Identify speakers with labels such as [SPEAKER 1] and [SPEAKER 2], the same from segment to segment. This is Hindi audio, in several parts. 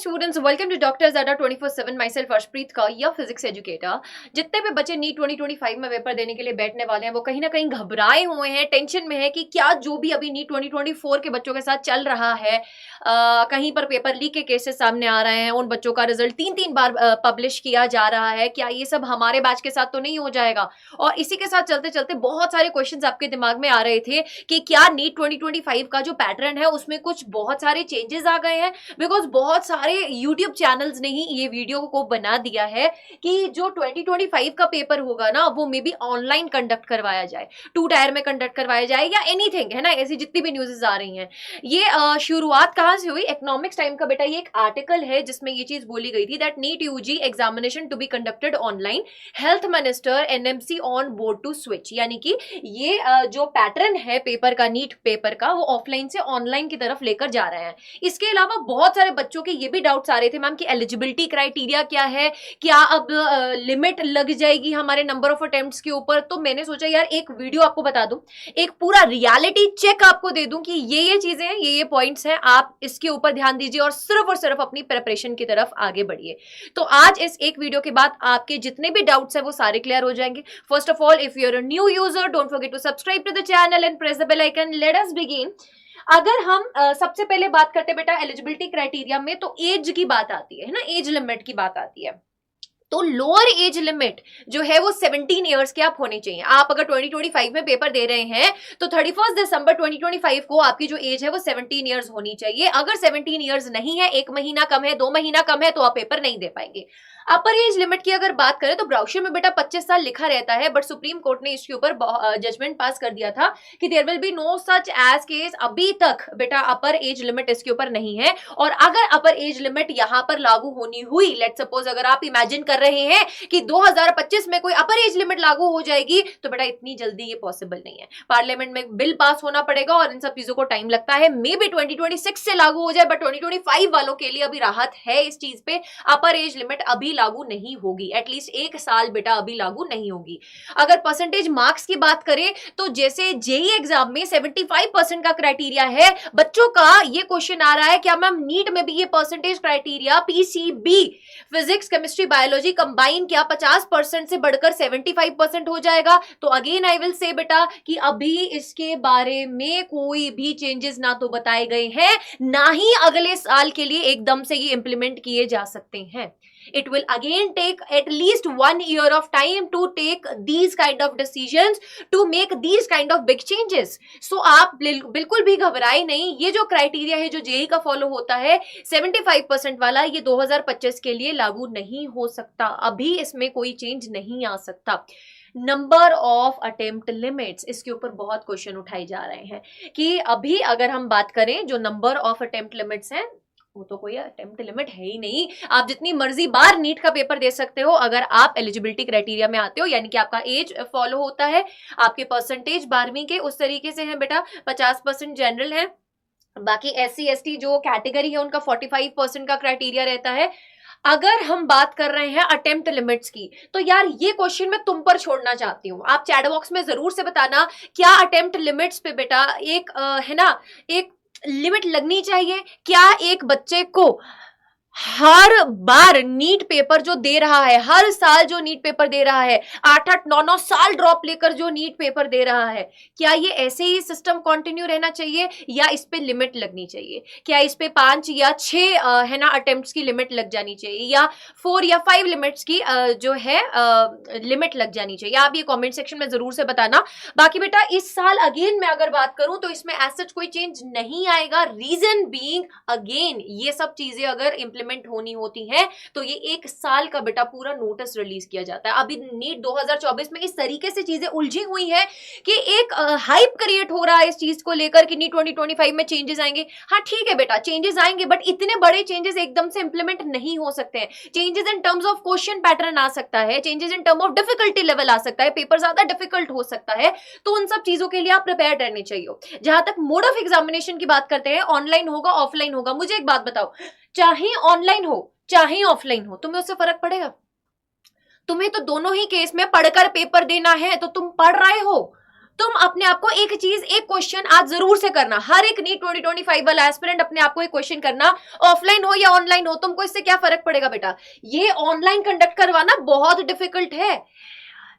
[SPEAKER 1] स्टूडेंट्स, वेलकम टू डॉक्टर्स अड्डा 24/7। माई सेल्फ अर्शप्रीत का या फिजिक्स एजुकेटर। जितने भी बच्चे नीट 2025 में पेपर देने के लिए बैठने वाले हैं वो कहीं ना कहीं घबराए हुए हैं, टेंशन में है कि क्या जो भी अभी नीट 2024 के बच्चों के साथ चल रहा है, कहीं पर पेपर लीक के केसेस सामने आ रहे हैं, उन बच्चों का रिजल्ट 3-3 बार पब्लिश किया जा रहा है, क्या ये सब हमारे बैच के साथ तो नहीं हो जाएगा। और इसी के साथ चलते चलते बहुत सारे क्वेश्चंस आपके दिमाग में आ रहे थे कि क्या नीट 2025 का जो पैटर्न है उसमें कुछ बहुत सारे चेंजेस आ गए हैं, बिकॉज बहुत सारे यूट्यूब चैनल्स ने ही ये वीडियो को बना दिया है कि जो 2025 का पेपर होगा ना वो मे बी ऑनलाइन कंडक्ट करवाया जाए, 2 टायर में कंडक्ट करवाया जाए या एनीथिंग, है ना। ऐसी जितनी भी न्यूज़ेस आ रही हैं, ये शुरुआत कहां से हुई? इकोनॉमिक्स टाइम का बेटा ये एक आर्टिकल है जिसमें ये चीज बोली गई थी that NEET UG examination to be conducted online, health minister NMC on board to switch. यानी कि ये जो पैटर्न है पेपर का, नीट पेपर का, वो ऑफलाइन से ऑनलाइन की तरफ लेकर जा रहे हैं। इसके अलावा बहुत सारे बच्चों के ये भी डाउट्स आ रहे थे मैम कि एलिजिबिलिटी क्राइटेरिया क्या है, क्या अब लिमिट लग जाएगी हमारे नंबर ऑफ अटेम्प्ट्स के ऊपर। तो मैंने सोचा यार एक वीडियो आपको बता दूं, एक पूरा रियलिटी चेक आपको दे दूं कि ये चीजें हैं, ये पॉइंट्स हैं, आप इसके ऊपर ध्यान दीजिए और सिर्फ अपनी प्रिपरेशन की तरफ आगे बढ़िए। तो आज इस एक वीडियो के बाद आपके जितने भी डाउट्स हैं वो सारे क्लियर हो जाएंगे। First of all, if you are a new user, don't forget to subscribe to the channel and press the bell icon. Let us begin. अगर हम सबसे पहले बात करते बेटा एलिजिबिलिटी क्राइटेरिया में, तो एज की बात आती है ना, एज लिमिट की बात आती है। तो लोअर एज लिमिट जो है वो 17 ईयर्स के आप होने चाहिए। आप अगर 2025 में पेपर दे रहे हैं तो 31 दिसंबर 2025 को आपकी जो एज है वो 17 ईयर्स होनी चाहिए। अगर 17 ईयर्स नहीं है, 1 महीना कम है, 2 महीना कम है, तो आप पेपर नहीं दे पाएंगे। अपर एज लिमिट की अगर बात करें तो ब्राउशर में बेटा 25 साल लिखा रहता है, बट सुप्रीम कोर्ट ने इसके ऊपर जजमेंट पास कर दिया था कि there will be no such as case. अभी तक बेटा अपर एज लिमिट इसके ऊपर नहीं है। और अगर अपर एज लिमिट यहां पर लागू होनी हुई, लेट सपोज अगर आप इमेजिन कर रहे हैं कि 2025 में कोई अपर एज लिमिट लागू हो जाएगी, तो बेटा इतनी जल्दी ये पॉसिबल नहीं है। पार्लियामेंट में बिल पास होना पड़ेगा और इन सब चीजों को टाइम लगता है। मे बी 2026 से लागू हो जाए, बट 2025 वालों के लिए अभी राहत है इस चीज पे। अपर एज लिमिट अभी लागू नहीं होगी, एटलीस्ट 1 साल बेटा अभी लागू नहीं होगी। अगर परसेंटेज मार्क्स की बात करें तो जैसे जेई एग्जाम में 75% का क्राइटेरिया है, बच्चों का ये क्वेश्चन आ रहा है क्या मैम नीट में भी ये percentage criteria PCB physics chemistry biology combine क्या 50% से बढ़कर 75% हो जाएगा? तो अगेन आई विल से बेटा कि अभी इसके बारे में कोई भी चेंजेस ना तो बताए गए हैं, ना ही अगले साल के लिए एकदम से ये इंप्लीमेंट किए जा सकते हैं। It will again take at least 1 year of time to take these kind of decisions, to make these kind of big changes. So आप बिल्कुल भी घबराए नहीं। ये जो क्राइटेरिया है जो जेई का फॉलो होता है 75% वाला, ये 2025 के लिए लागू नहीं हो सकता। अभी इसमें कोई चेंज नहीं आ सकता। नंबर ऑफ अटेम्प्ट लिमिट्स, इसके ऊपर बहुत क्वेश्चन उठाए जा रहे हैं कि अभी अगर हम बात करें जो नंबर ऑफ अटेम्प्ट लिमिट्स हैं, वो तो कोई अटेम्प्ट लिमिट है ही नहीं। आप जितनी मर्जी बार नीट का पेपर दे सकते हो अगर आप एलिजिबिलिटी क्राइटेरिया में आते हो, यानी कि आपका एज फॉलो होता है, आपके परसेंटेज 12वीं के उस तरीके से हैं बेटा। 50% जनरल है, बाकी एससी एसटी जो कैटेगरी है उनका 45% का क्राइटेरिया रहता है। अगर हम बात कर रहे हैं अटेम्प्ट लिमिट्स की, तो यार ये क्वेश्चन मैं तुम पर छोड़ना चाहती हूँ। आप चैट बॉक्स में जरूर से बताना क्या अटेम्प्ट लिमिट्स पे बेटा एक है ना, एक लिमिट लगनी चाहिए। क्या एक बच्चे को हर बार नीट पेपर जो दे रहा है, हर साल जो नीट पेपर दे रहा है, 8-8 9-9 साल ड्रॉप लेकर जो नीट पेपर दे रहा है, क्या ये ऐसे ही सिस्टम कंटिन्यू रहना चाहिए या इस पे लिमिट लगनी चाहिए? क्या इस पे 5 या 6 है ना अटेम्प्ट्स की लिमिट लग जानी चाहिए, या 4 या 5 लिमिट्स की जो है लिमिट लग जानी चाहिए? आप ये कॉमेंट सेक्शन में जरूर से बताना। बाकी बेटा इस साल अगेन मैं अगर बात करूं तो इसमें एज सच कोई चेंज नहीं आएगा। रीजन बीइंग अगेन ये सब चीजें अगर इंप्लीमेंट होनी होती है तो ये 1 साल का बेटा पूरा नोटिस रिलीज किया जाता है। अभी नीट 2024 में इस तरीके से चीजें उलझी हुई है कि एक हाइप क्रिएट हो रहा है इस चीज को लेकर कि नीट 2025 में चेंजेस आएंगे। हाँ ठीक है बेटा, चेंजेस आएंगे, बट इतने बड़े चेंजेस एकदम से इंप्लीमेंट नहीं हो सकते हैं। Changes in terms of question pattern आ सकता है, changes in term of difficulty level आ सकता है, पेपर ज्यादा डिफिकल्ट हो सकता है। तो उन सब चीजों के लिए आप प्रिपेयर रहने चाहिए। जहां तक मोड ऑफ एग्जामिनेशन की बात करते हैं, ऑनलाइन होगा ऑफलाइन होगा, मुझे एक बात बताओ, चाहे ऑनलाइन हो चाहे ऑफलाइन हो, तुम्हें उससे फर्क पड़ेगा? तुम्हें तो दोनों ही केस में पढ़कर पेपर देना है, तो तुम पढ़ रहे हो, तुम अपने आप को एक चीज, एक क्वेश्चन आज जरूर से करना, हर एक नीट 2025 वाला एस्पिरेंट अपने आप को एक क्वेश्चन करना, ऑफलाइन हो या ऑनलाइन हो, तुमको इससे क्या फर्क पड़ेगा बेटा? ये ऑनलाइन कंडक्ट करवाना बहुत डिफिकल्ट है।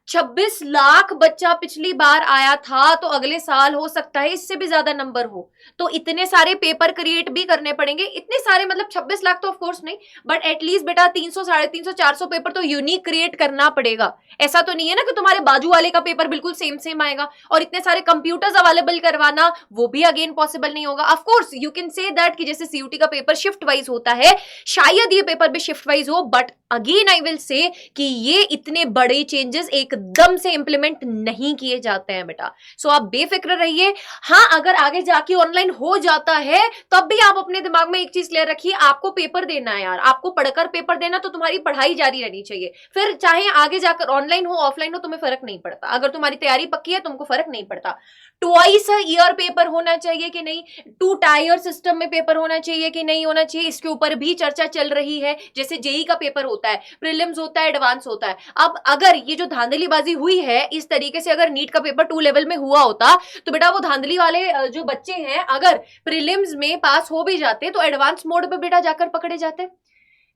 [SPEAKER 1] 26 लाख बच्चा पिछली बार आया था, तो अगले साल हो सकता है इससे भी ज्यादा नंबर हो, तो इतने सारे पेपर क्रिएट भी करने पड़ेंगे। इतने सारे मतलब 26 लाख तो ऑफ कोर्स नहीं, बट एटलीस्ट बेटा 300, 350, 400 पेपर तो यूनिक क्रिएट करना पड़ेगा। ऐसा तो नहीं है ना कि तुम्हारे बाजू वाले का पेपर बिल्कुल सेम सेम आएगा। और इतने सारे कंप्यूटर्स अवेलेबल करवाना वो भी अगेन पॉसिबल नहीं होगा। Of course you can say that कि जैसे सीयूटी का पेपर शिफ्ट वाइज होता है, शायद ये पेपर भी शिफ्ट वाइज हो, बट अगेन आई विल से कि ये इतने बड़े चेंजेस एकदम से इंप्लीमेंट नहीं किए जाते हैं बेटा। सो आप बेफिक्र रहिए। हाँ, अगर आगे जाके ऑनलाइन हो जाता है तब भी आप अपने दिमाग में एक चीज क्लियर रखिए, आपको पेपर देना है यार, आपको पढ़कर पेपर देना, तो तुम्हारी पढ़ाई जारी रहनी चाहिए। फिर चाहे आगे जाकर ऑनलाइन हो ऑफलाइन हो, तुम्हें फर्क नहीं पड़ता। अगर तुम्हारी तैयारी पक्की है तुमको फर्क नहीं पड़ता। ट्वाइस अ ईयर पेपर होना चाहिए कि नहीं, 2 टायर सिस्टम में पेपर होना चाहिए कि नहीं होना चाहिए, इसके ऊपर भी चर्चा चल रही है। जैसे जेई का पेपर होता है, प्रीलिम्स होता है, एडवांस होता है। अब अगर ये जो धांधलीबाजी हुई है, इस तरीके से अगर नीट का पेपर 2 लेवल में हुआ होता, तो बेटा वो धांधली वाले जो बच्चे हैं अगर प्रीलिम्स में पास हो भी जाते तो एडवांस मोड पे बेटा जाकर पकड़े जाते,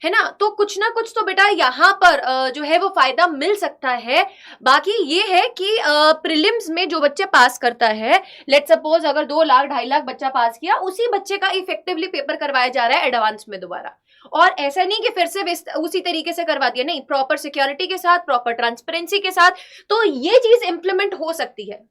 [SPEAKER 1] है ना। तो कुछ ना कुछ तो बेटा यहाँ पर जो है वो फायदा मिल सकता है। बाकी ये है कि प्रीलिम्स में जो बच्चे पास करता है, लेट सपोज अगर 2 लाख 2.5 लाख बच्चा पास किया, उसी बच्चे का इफेक्टिवली पेपर करवाया जा रहा है एडवांस में दोबारा। और ऐसा नहीं कि फिर से उसी तरीके से करवा दिया, नहीं, प्रॉपर सिक्योरिटी के साथ, प्रॉपर ट्रांसपेरेंसी के साथ, तो ये चीज इंप्लीमेंट हो सकती है।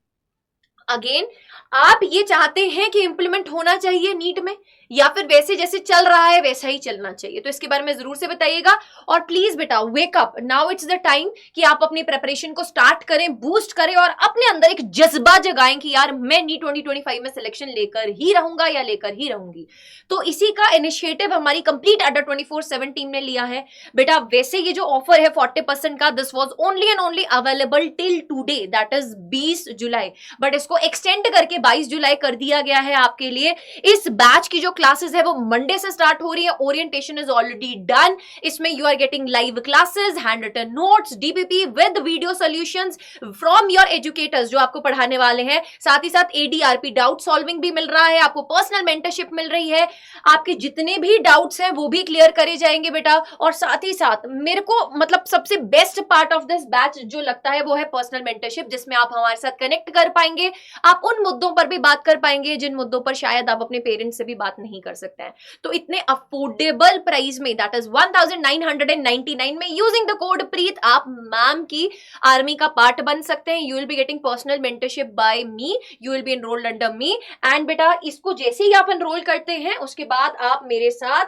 [SPEAKER 1] अगेन आप ये चाहते हैं कि इंप्लीमेंट होना चाहिए नीट में, या फिर वैसे जैसे चल रहा है वैसा ही चलना चाहिए, तो इसके बारे में जरूर से बताइएगा। और प्लीज बेटा wake up, now it's the time कि आप अपनी प्रिपरेशन को स्टार्ट करें, बूस्ट करें और अपने अंदर एक जज्बा जगाएं कि यार मैं नीट 2025 में सिलेक्शन लेकर ही रहूंगा या लेकर ही रहूंगी। तो इसी का इनिशिएटिव हमारी कंप्लीट अड्डा 24/7 टीम ने लिया है बेटा। वैसे ये जो ऑफर है 40% का, this was only and only available till today, that is 20 July, but इसको एक्सटेंड करके 22 जुलाई कर दिया गया है आपके लिए। इस बैच की जो क्लासेस है वो मंडे से स्टार्ट हो रही है, ओरिएंटेशन इज ऑलरेडी डन। इसमें you are getting live classes, handwritten notes, DPP with video solutions from your educators जो आपको पढ़ाने वाले हैं। साथ ही साथ एडीआरपी डाउट सॉल्विंग भी मिल रहा है आपको, पर्सनल मेंटरशिप मिल रही है, आपके जितने भी डाउट्स हैं वो भी क्लियर करे जाएंगे बेटा। और साथ ही साथ मेरे को मतलब सबसे best part of this batch जो लगता है वो है पर्सनल मेंटरशिप, जिसमें आप हमारे साथ कनेक्ट कर पाएंगे, आप उन मुद्दों पर भी बात कर पाएंगे जिन मुद्दों पर शायद आप अपने पेरेंट्स से भी बात नहीं कर सकते हैं। तो इतने अफोर्डेबल प्राइस में, दैट इज 1999 में, यूजिंग द कोड प्रीत आप मैम की आर्मी का पार्ट बन सकते हैं। You will be getting personal mentorship by me, you will be enrolled under me. And बेटा इसको जैसे ही आप एनरोल करते हैं उसके बाद आप मेरे साथ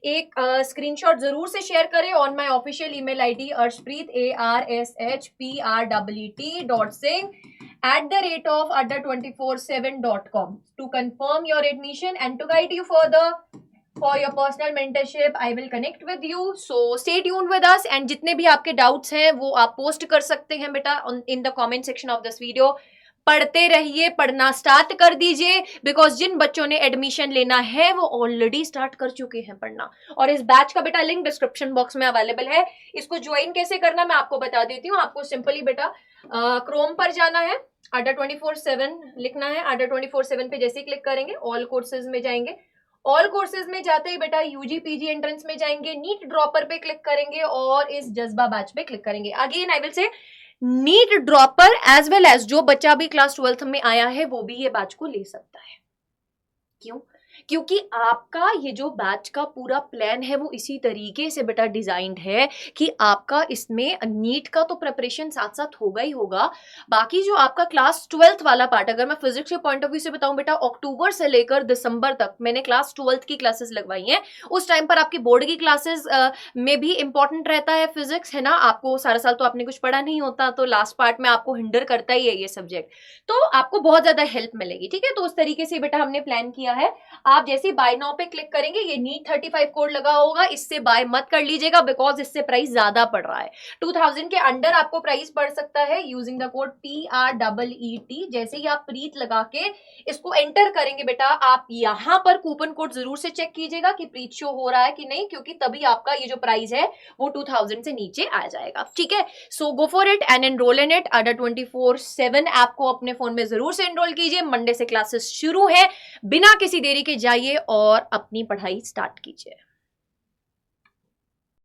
[SPEAKER 1] एक स्क्रीनशॉट जरूर से शेयर करें on my official email ID arshpreet arshpreet@adda247.com to confirm your admission and to guide you further for your personal mentorship. I will connect with you, so stay tuned with us and जितने भी आपके डाउट्स हैं वो आप पोस्ट कर सकते हैं बेटा in the comment section of this video। पढ़ते रहिए, पढ़ना स्टार्ट कर दीजिए, बिकॉज जिन बच्चों ने एडमिशन लेना है वो ऑलरेडी स्टार्ट कर चुके हैं पढ़ना। और इस बैच का बेटा लिंक डिस्क्रिप्शन बॉक्स में अवेलेबल है। इसको ज्वाइन कैसे करना मैं आपको बता देती हूँ। आपको सिंपली बेटा क्रोम पर जाना है, अड्डा 24/7 लिखना है। अड्डा 24/7 पे जैसे ही क्लिक करेंगे ऑल कोर्सेज में जाएंगे। ऑल कोर्सेज में जाते ही बेटा यूजी पीजी एंट्रेंस में जाएंगे, नीट ड्रॉपर पे क्लिक करेंगे और इस जज्बा बैच पे क्लिक करेंगे। Again I will say NEET dropper as well as जो बच्चा भी क्लास 12th में आया है वो भी ये बैच को ले सकता है। क्यों? क्योंकि आपका ये जो बैच का पूरा प्लान है वो इसी तरीके से बेटा डिजाइंड है कि आपका इसमें नीट का तो प्रिपरेशन साथ साथ होगा ही होगा, बाकी जो आपका क्लास 12th वाला पार्ट, अगर मैं फिजिक्स के पॉइंट ऑफ व्यू से बताऊं बेटा, अक्टूबर से लेकर दिसंबर तक मैंने क्लास 12th की क्लासेस लगवाई हैं। उस टाइम पर आपकी बोर्ड की क्लासेस में भी इंपॉर्टेंट रहता है फिजिक्स, है ना। आपको सारा साल तो आपने कुछ पढ़ा नहीं होता, तो लास्ट पार्ट में आपको हिंडर करता ही है ये सब्जेक्ट, तो आपको बहुत ज्यादा हेल्प मिलेगी। ठीक है, तो उस तरीके से बेटा हमने प्लान किया है। आप जैसे बाय नाउ पे क्लिक करेंगे ये नीट 35 कोड लगा होगा, इससे बाय मत कर लीजिएगा बिकॉज इससे प्राइस ज्यादा पड़ रहा है। 2000 के अंडर आपको प्राइस पड़ सकता है यूजिंग द कोड PREET। जैसे ही आप प्रीत लगा के इसको एंटर करेंगे बेटा, आप यहां पर कूपन कोड जरूर से चेक कीजिएगा कि प्रीत शो हो रहा है कि नहीं, क्योंकि तभी आपका ये जो प्राइस है वो 2000 से नीचे आ जाएगा। ठीक है, so go for it and enroll in it. Adda 24/7 app को अपने फोन में जरूर से एनरोल कीजिए। मंडे से क्लासेस शुरू है, बिना किसी देरी के जाइए और अपनी पढ़ाई स्टार्ट कीजिए।